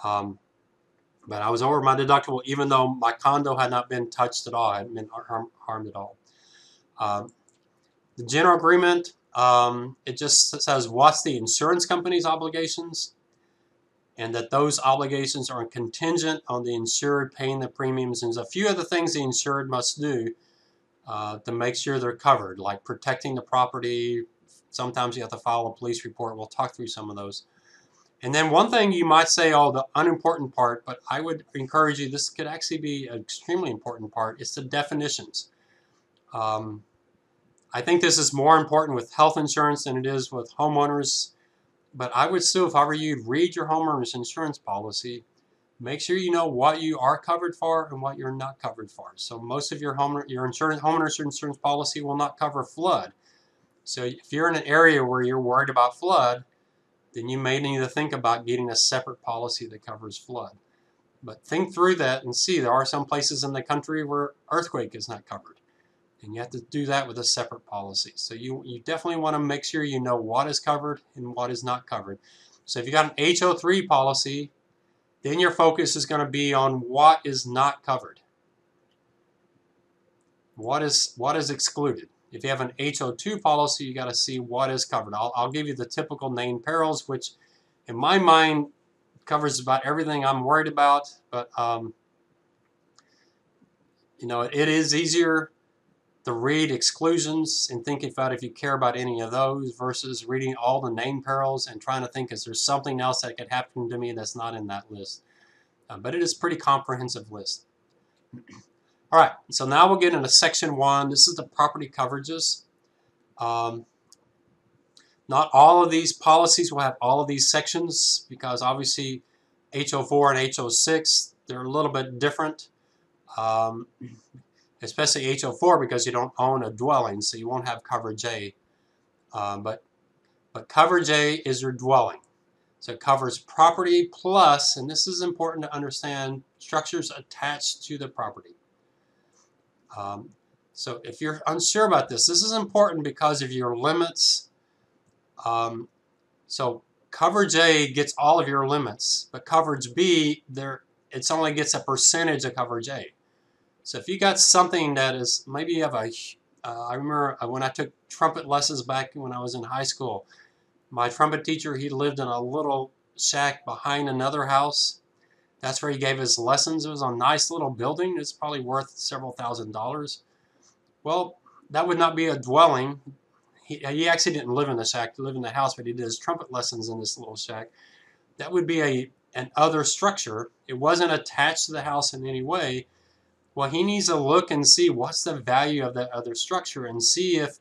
But I was over my deductible even though my condo had not been touched at all, hadn't been harmed at all. The general agreement, it just says what's the insurance company's obligations, and that those obligations are contingent on the insured paying the premiums. And there's a few other things the insured must do to make sure they're covered, like protecting the property. Sometimes you have to file a police report. We'll talk through some of those. And then one thing you might say, oh, the unimportant part, but I would encourage you, this could actually be an extremely important part, it's the definitions. I think this is more important with health insurance than it is with homeowners, but I would still, if I were you, read your homeowners insurance policy. Make sure you know what you are covered for and what you're not covered for. So most of your homeowners insurance policy will not cover flood. So if you're in an area where you're worried about flood, then you may need to think about getting a separate policy that covers flood. But think through that and see, there are some places in the country where earthquake is not covered, and you have to do that with a separate policy. So you definitely want to make sure you know what is covered and what is not covered. So if you got an HO3 policy, then your focus is going to be on what is not covered. What is excluded. If you have an HO2 policy, you got to see what is covered. I'll give you the typical named perils, which in my mind covers about everything I'm worried about. But you know, it is easier to read exclusions and think about if you care about any of those versus reading all the named perils and trying to think, is there something else that could happen to me that's not in that list? But it is a pretty comprehensive list. All right, so now we'll get into section 1. This is the property coverages. Not all of these policies will have all of these sections because obviously HO4 and HO6, they're a little bit different. Especially HO4 because you don't own a dwelling, so you won't have coverage A. But coverage A is your dwelling. So it covers property plus, and this is important to understand, structures attached to the property. So if you're unsure about this, this is important because of your limits. So coverage A gets all of your limits, but coverage B, it only gets a percentage of coverage A. So if you got something that is, maybe you have a, I remember when I took trumpet lessons back when I was in high school, my trumpet teacher, he lived in a little shack behind another house. That's where he gave his lessons. It was a nice little building. It's probably worth several $1,000s. Well, that would not be a dwelling. He actually didn't live in the shack. He lived in the house, but he did his trumpet lessons in this little shack. That would be an other structure. It wasn't attached to the house in any way. Well, he needs to look and see what's the value of that other structure and see if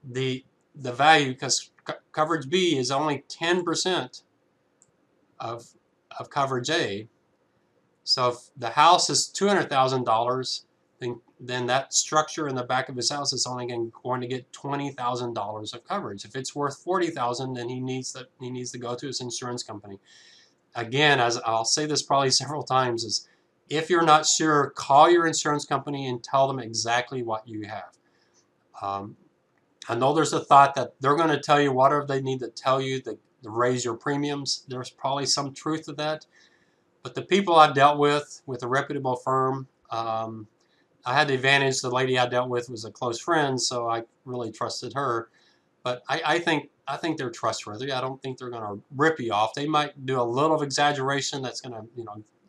the value, because coverage B is only 10% of coverage A. So if the house is $200,000, then that structure in the back of his house is only going to get $20,000 of coverage. If it's worth $40,000, then he needs to go to his insurance company. Again, as I'll say this probably several times, is if you're not sure, call your insurance company and tell them exactly what you have. I know there's a thought that they're going to tell you whatever they need to tell you to raise your premiums. There's probably some truth to that. But the people I dealt with a reputable firm, I had the advantage the lady I dealt with was a close friend, so I really trusted her. But I think they're trustworthy. I don't think they're going to rip you off. They might do a little of exaggeration that's going to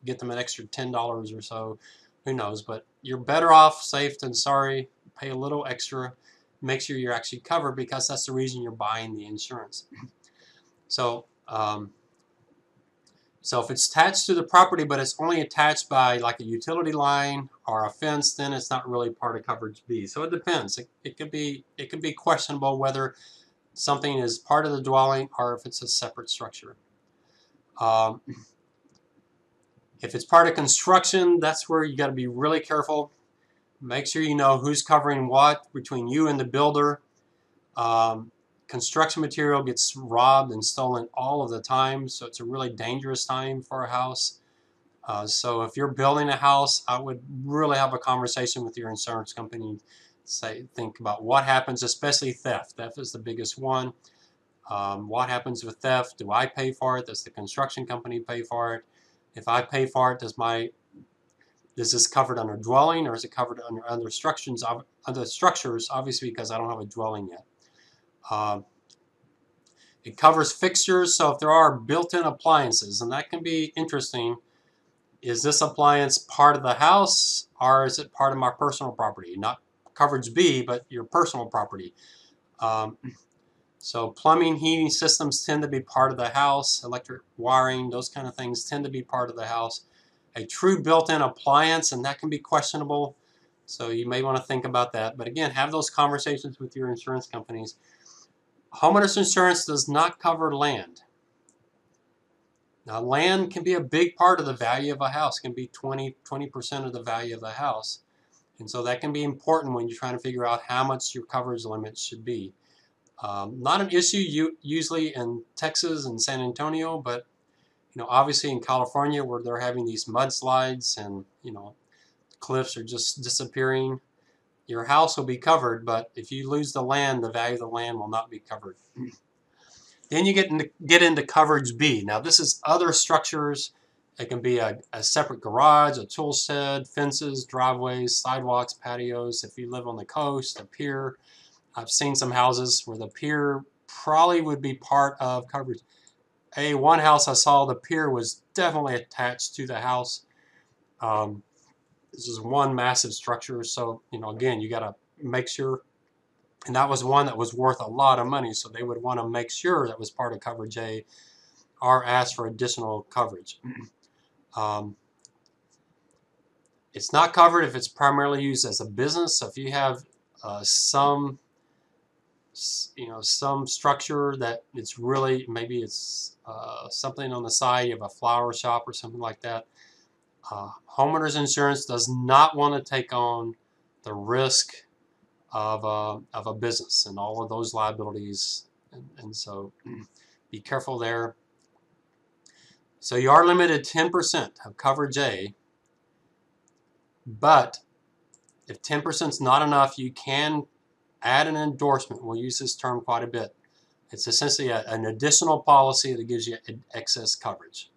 get them an extra $10 or so. Who knows? But you're better off safe than sorry. Pay a little extra. Make sure you're actually covered because that's the reason you're buying the insurance. So So if it's attached to the property, but it's only attached by like a utility line or a fence, then it's not really part of coverage B. So it depends. It could be questionable whether something is part of the dwelling or if it's a separate structure. If it's part of construction, that's where you got to be really careful. Make sure you know who's covering what between you and the builder. Construction material gets robbed and stolen all of the time, so it's a really dangerous time for a house. So if you're building a house, I would really have a conversation with your insurance company. Think about what happens, especially theft. Theft is the biggest one. What happens with theft? Do I pay for it? Does the construction company pay for it? If I pay for it, is this covered under dwelling, or is it covered under other structures? Obviously, because I don't have a dwelling yet. It covers fixtures, so if there are built-in appliances, and that can be interesting. Is this appliance part of the house, or is it part of my personal property? Not coverage B, but your personal property. So plumbing, heating systems tend to be part of the house. Electric wiring, those kind of things tend to be part of the house. A true built-in appliance, and that can be questionable. So you may want to think about that. But again, have those conversations with your insurance companies. Homeowners insurance does not cover land. Now, land can be a big part of the value of a house. It can be 20% of the value of the house. And so that can be important when you're trying to figure out how much your coverage limit should be. Not an issue usually in Texas and San Antonio, but obviously in California, where they're having these mudslides and cliffs are just disappearing, your house will be covered, but if you lose the land, the value of the land will not be covered. Then you get into coverage B. Now this is other structures. It can be a separate garage, a tool shed, fences, driveways, sidewalks, patios. If you live on the coast, a pier. I've seen some houses where the pier probably would be part of coverage. One house I saw, the pier was definitely attached to the house. This is one massive structure, so again, you got to make sure. And that was one that was worth a lot of money, so they would want to make sure that was part of coverage A or ask for additional coverage. It's not covered if it's primarily used as a business. So if you have some structure that it's really, maybe it's something on the side, you have a flower shop or something like that. Homeowners insurance does not want to take on the risk of a business and all of those liabilities, and so be careful there. So you are limited 10% of coverage A, but if 10% is not enough, you can add an endorsement. We'll use this term quite a bit. It's essentially an additional policy that gives you excess coverage.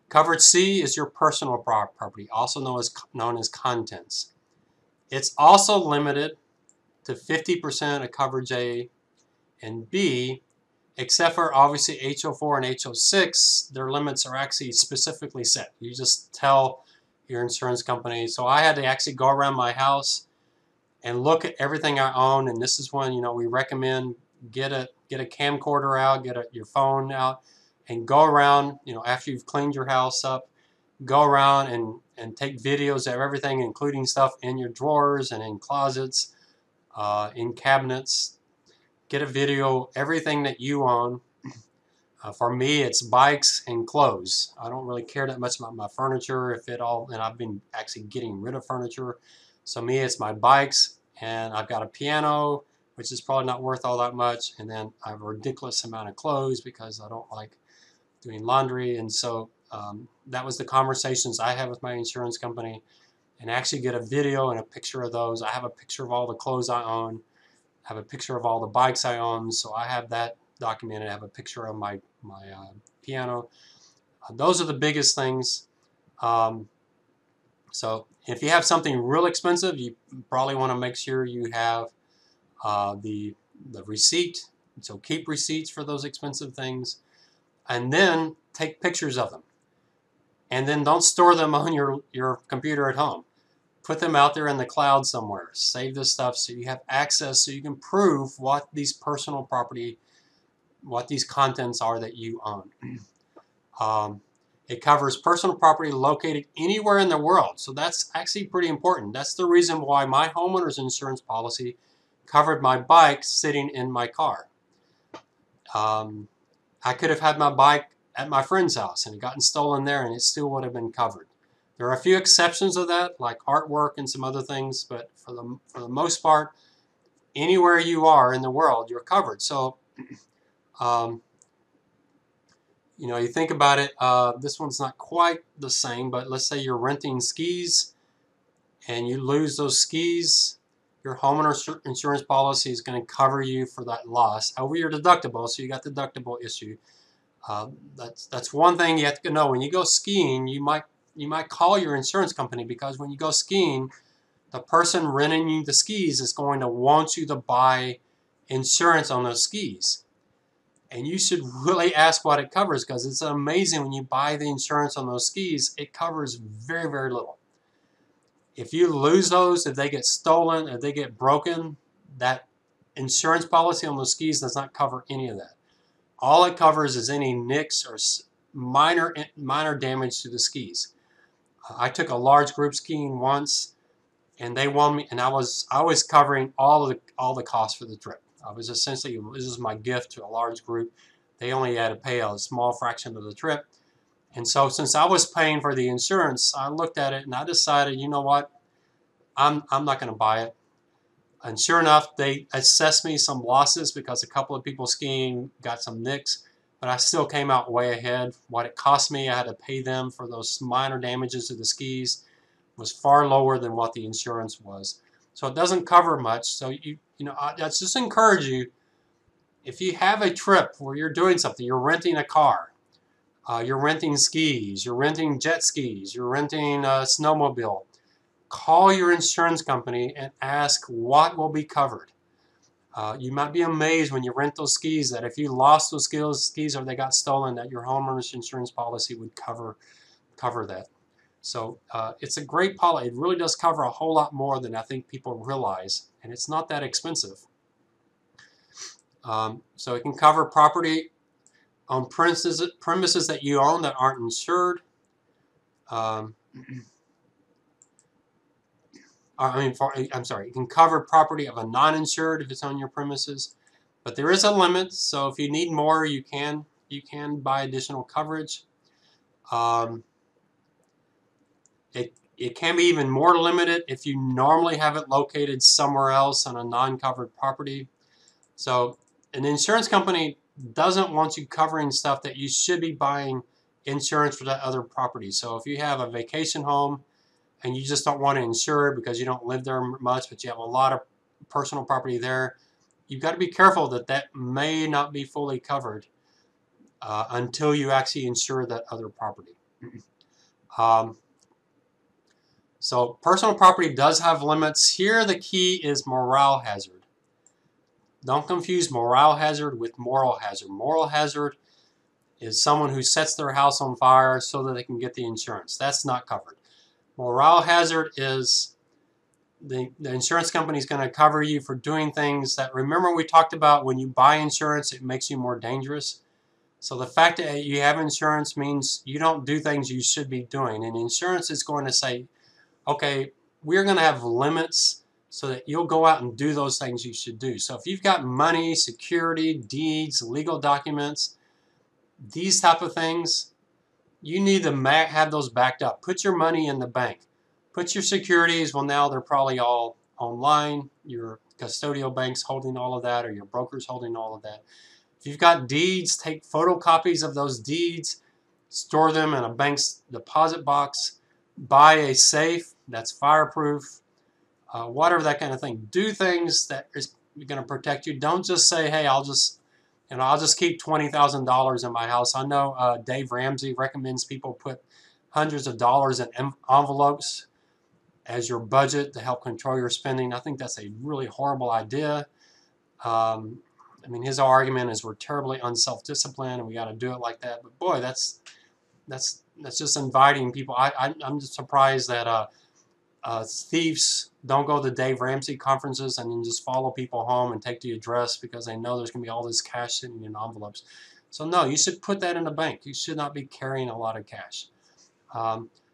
Coverage C is your personal property, also known as contents. It's also limited to 50% of coverage A and B, except for obviously HO4 and HO6, their limits are actually specifically set. You just tell your insurance company. So I had to actually go around my house and look at everything I own, and this is when we recommend get a camcorder out, your phone out, and go around. After you've cleaned your house up, go around and take videos of everything, including stuff in your drawers and in closets, in cabinets. Get a video, everything that you own. For me, it's bikes and clothes. I don't really care that much about my furniture, and I've been actually getting rid of furniture. So me, it's my bikes, and I've got a piano, which is probably not worth all that much, and then I have a ridiculous amount of clothes because I don't like doing laundry. And so that was the conversations I had with my insurance company, and actually get a video and a picture of those. I have a picture of all the clothes I own. I have a picture of all the bikes I own, so I have that documented. I have a picture of my piano. Those are the biggest things. So if you have something real expensive, you probably want to make sure you have the receipt. So keep receipts for those expensive things, and then take pictures of them. And then don't store them on your computer at home. Put them out there in the cloud somewhere. Save this stuff so you have access, so you can prove what these personal property, what these contents are that you own. It covers personal property located anywhere in the world. So that's actually pretty important. That's the reason why my homeowner's insurance policy covered my bike sitting in my car. I could have had my bike at my friend's house and it gotten stolen there and it still would have been covered. There are a few exceptions of that, like artwork and some other things, but for the most part, anywhere you are in the world, you're covered. So, you think about it, this one's not quite the same, but let's say you're renting skis and you lose those skis, your homeowner insurance policy is going to cover you for that loss over your deductible, so you got the deductible issue. That's one thing you have to know. When you go skiing, you might call your insurance company, because when you go skiing, the person renting you the skis is going to want you to buy insurance on those skis. And you should really ask what it covers, because it's amazing when you buy the insurance on those skis, it covers very, very little. If you lose those, if they get stolen, if they get broken, that insurance policy on those skis does not cover any of that. All it covers is any nicks or minor damage to the skis. I took a large group skiing once, and they won me, and I was covering all the costs for the trip. I was essentially, this is my gift to a large group. They only had to pay a small fraction of the trip. And so since I was paying for the insurance, I looked at it and I decided, you know what, I'm not going to buy it. And sure enough, they assessed me some losses because a couple of people skiing got some nicks, but I still came out way ahead. What it cost me, I had to pay them for those minor damages to the skis, was far lower than what the insurance was. So it doesn't cover much. So I just encourage you, if you have a trip where you're doing something, you're renting a car, you're renting skis, you're renting jet skis, you're renting a snowmobile, call your insurance company and ask what will be covered. You might be amazed when you rent those skis that if you lost those skis or they got stolen, that your homeowner's insurance policy would cover that. So it's a great policy. It really does cover a whole lot more than I think people realize, and it's not that expensive. So it can cover property on premises that you own that aren't insured. I'm sorry, it can cover property of a non-insured if it's on your premises, but there is a limit. So if you need more, you can buy additional coverage. It can be even more limited if you normally have it located somewhere else on a non-covered property. So an insurance company doesn't want you covering stuff that you should be buying insurance for that other property. So if you have a vacation home and you just don't want to insure it because you don't live there much, but you have a lot of personal property there, you've got to be careful that may not be fully covered until you actually insure that other property. So personal property does have limits. Here the key is moral hazard. Don't confuse moral hazard with moral hazard. Moral hazard is someone who sets their house on fire so that they can get the insurance. That's not covered. Moral hazard is the insurance company is going to cover you for doing things that, remember we talked about when you buy insurance, it makes you more dangerous. So the fact that you have insurance means you don't do things you should be doing. And insurance is going to say, okay, we're going to have limits so that you'll go out and do those things you should do. So if you've got money, security, deeds, legal documents, these type of things, you need to have those backed up. Put your money in the bank. Put your securities, well now they're probably all online. Your custodial bank's holding all of that, or your broker's holding all of that. If you've got deeds, take photocopies of those deeds, store them in a bank's deposit box, buy a safe that's fireproof, whatever, that kind of thing. Do things that is going to protect you. Don't just say, hey, I'll just keep $20,000 in my house. I know Dave Ramsey recommends people put hundreds of dollars in envelopes as your budget to help control your spending. I think that's a really horrible idea. I mean, his argument is we're terribly unself-disciplined and we got to do it like that. But boy, that's just inviting people. I'm just surprised that thieves don't go to Dave Ramsey conferences and then just follow people home and take the address because they know there's going to be all this cash sitting in envelopes. So no, you should put that in the bank. You should not be carrying a lot of cash.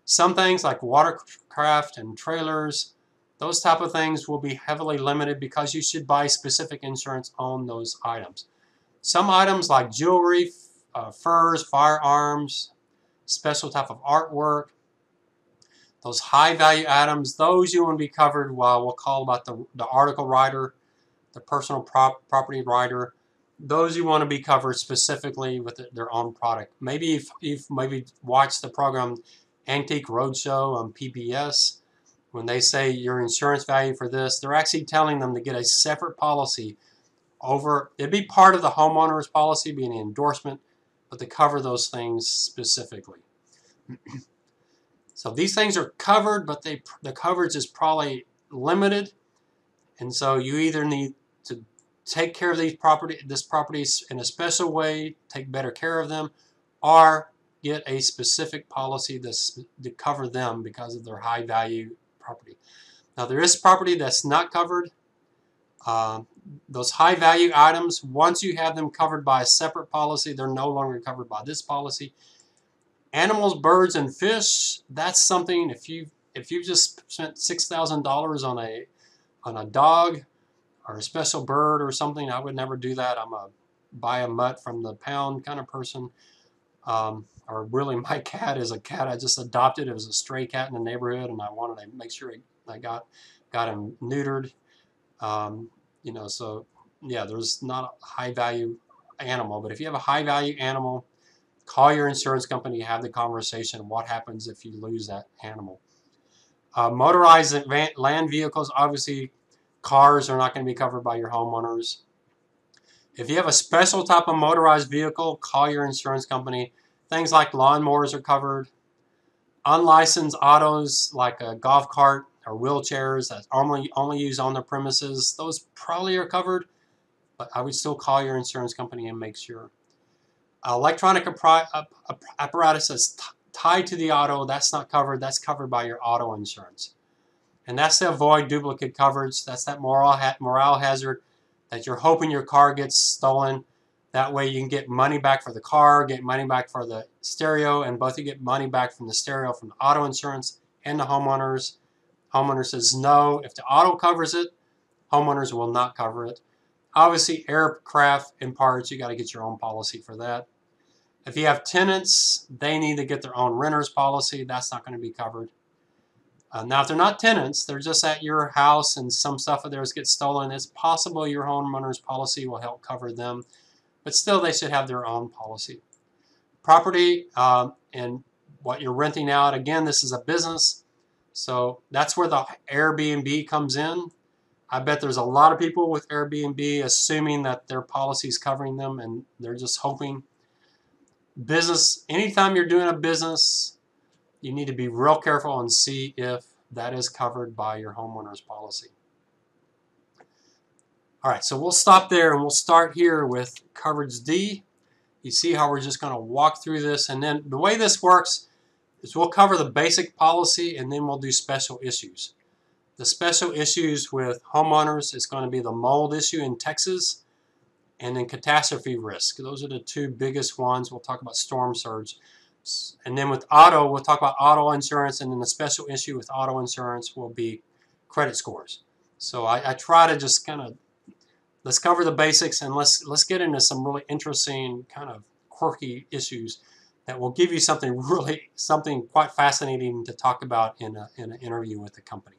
Some things like watercraft and trailers, those type of things will be heavily limited because you should buy specific insurance on those items. Some items like jewelry, furs, firearms, special type of artwork, those high value items, those you want to be covered while we'll call about the article writer, the personal property writer. Those you want to be covered specifically with their own product. Maybe if you've maybe watched the program Antique Roadshow on PBS, when they say your insurance value for this, they're actually telling them to get a separate policy over. It'd be part of the homeowner's policy, being an endorsement, but to cover those things specifically. So these things are covered, but the coverage is probably limited, and so you either need to take care of this properties in a special way, take better care of them, or get a specific policy to cover them because of their high value property. Now there is property that's not covered. Those high value items, once you have them covered by a separate policy, they're no longer covered by this policy. Animals, birds, and fish, that's something, if you just spent $6,000 on a dog or a special bird or something, I would never do that. I'm a buy a mutt from the pound kind of person. Or really, my cat is a cat I just adopted. It was a stray cat in the neighborhood, and I wanted to make sure I got him neutered. You know, so yeah, there's not a high value animal, but if you have a high value animal, call your insurance company, have the conversation. What happens if you lose that animal? Motorized land vehicles, obviously cars are not going to be covered by your homeowners. If you have a special type of motorized vehicle, call your insurance company. Things like lawnmowers are covered. Unlicensed autos like a golf cart or wheelchairs that only used on the premises, those probably are covered, but I would still call your insurance company and make sure. Electronic apparatus that's tied to the auto, that's not covered. That's covered by your auto insurance. And that's to avoid duplicate coverage. That's that morale hazard that you're hoping your car gets stolen. That way you can get money back for the car, get money back for the stereo, and both you get money back from the stereo from the auto insurance and the homeowners. Homeowner says no. If the auto covers it, homeowners will not cover it. Obviously, aircraft and parts, you got to get your own policy for that. If you have tenants, they need to get their own renter's policy. That's not going to be covered. Now, if they're not tenants, they're just at your house and some stuff of theirs gets stolen, it's possible your homeowner's policy will help cover them, but still they should have their own policy. Property and what you're renting out, again, this is a business, so that's where the Airbnb comes in. I bet there's a lot of people with Airbnb assuming that their policy is covering them, and they're just hoping. Business, anytime you're doing a business, you need to be real careful and see if that is covered by your homeowner's policy. All right, so we'll stop there and we'll start here with coverage D. You see how we're just going to walk through this, and then the way this works is we'll cover the basic policy and then we'll do special issues. The special issues with homeowners is going to be the mold issue in Texas and then catastrophe risk. Those are the two biggest ones. We'll talk about storm surge. And then with auto, we'll talk about auto insurance, and then the special issue with auto insurance will be credit scores. So I try to just kind of, let's cover the basics and let's get into some really interesting kind of quirky issues that will give you something quite fascinating to talk about in an interview with the company.